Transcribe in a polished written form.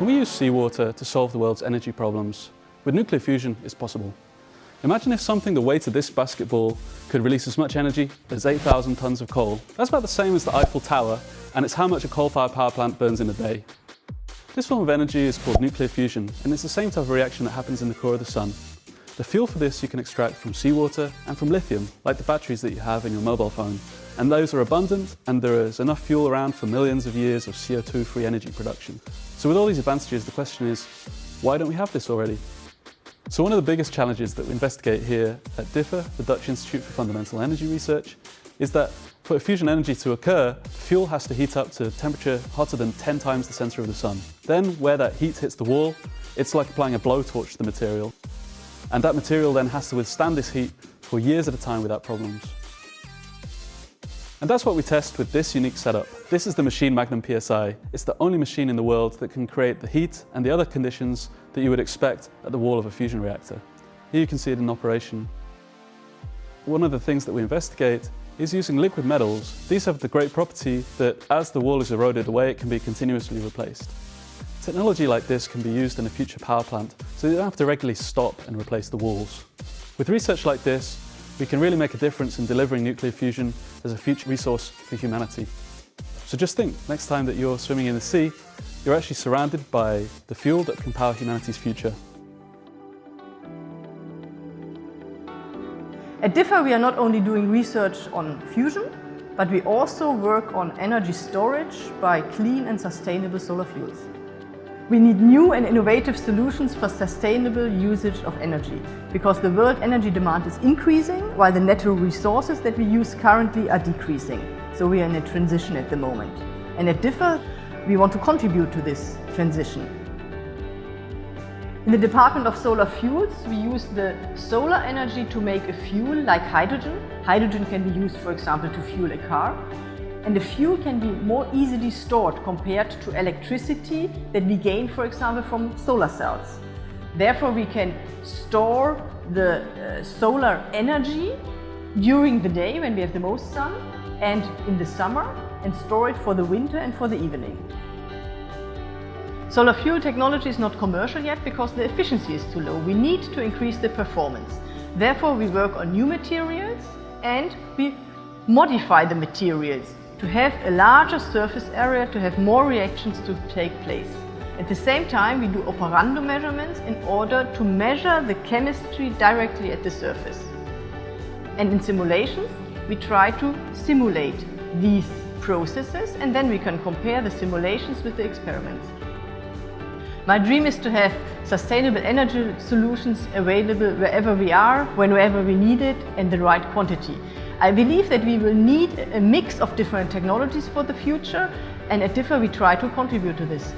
When we use seawater to solve the world's energy problems, with nuclear fusion it's possible. Imagine if something the weight of this basketball could release as much energy as 8,000 tons of coal. That's about the same as the Eiffel Tower, and it's how much a coal-fired power plant burns in a day. This form of energy is called nuclear fusion, and it's the same type of reaction that happens in the core of the sun. The fuel for this you can extract from seawater and from lithium, like the batteries that you have in your mobile phone. And those are abundant, and there is enough fuel around for millions of years of CO2-free energy production. So with all these advantages, the question is, why don't we have this already? So one of the biggest challenges that we investigate here at DIFA, the Dutch Institute for Fundamental Energy Research, is that for fusion energy to occur, fuel has to heat up to a temperature hotter than 10 times the center of the sun. Then, where that heat hits the wall, it's like applying a blowtorch to the material. And that material then has to withstand this heat for years at a time without problems. And that's what we test with this unique setup. This is the machine Magnum PSI. It's the only machine in the world that can create the heat and the other conditions that you would expect at the wall of a fusion reactor. Here you can see it in operation. One of the things that we investigate is using liquid metals. These have the great property that as the wall is eroded away, it can be continuously replaced. Technology like this can be used in a future power plant, so you don't have to regularly stop and replace the walls. With research like this, we can really make a difference in delivering nuclear fusion as a future resource for humanity. So just think, next time that you're swimming in the sea, you're actually surrounded by the fuel that can power humanity's future. At DIFA we are not only doing research on fusion, but we also work on energy storage by clean and sustainable solar fuels. We need new and innovative solutions for sustainable usage of energy, because the world energy demand is increasing while the natural resources that we use currently are decreasing. So we are in a transition at the moment. And at DIFA we want to contribute to this transition. In the Department of Solar Fuels, we use the solar energy to make a fuel like hydrogen. Hydrogen can be used, for example, to fuel a car. And the fuel can be more easily stored compared to electricity that we gain, for example, from solar cells. Therefore, we can store the solar energy during the day when we have the most sun and in the summer, and store it for the winter and for the evening. Solar fuel technology is not commercial yet because the efficiency is too low. We need to increase the performance. Therefore, we work on new materials and we modify the materials to have a larger surface area, to have more reactions to take place. At the same time, we do operando measurements in order to measure the chemistry directly at the surface. And in simulations, we try to simulate these processes, and then we can compare the simulations with the experiments. My dream is to have sustainable energy solutions available wherever we are, whenever we need it, and the right quantity. I believe that we will need a mix of different technologies for the future, and at DIFA we try to contribute to this.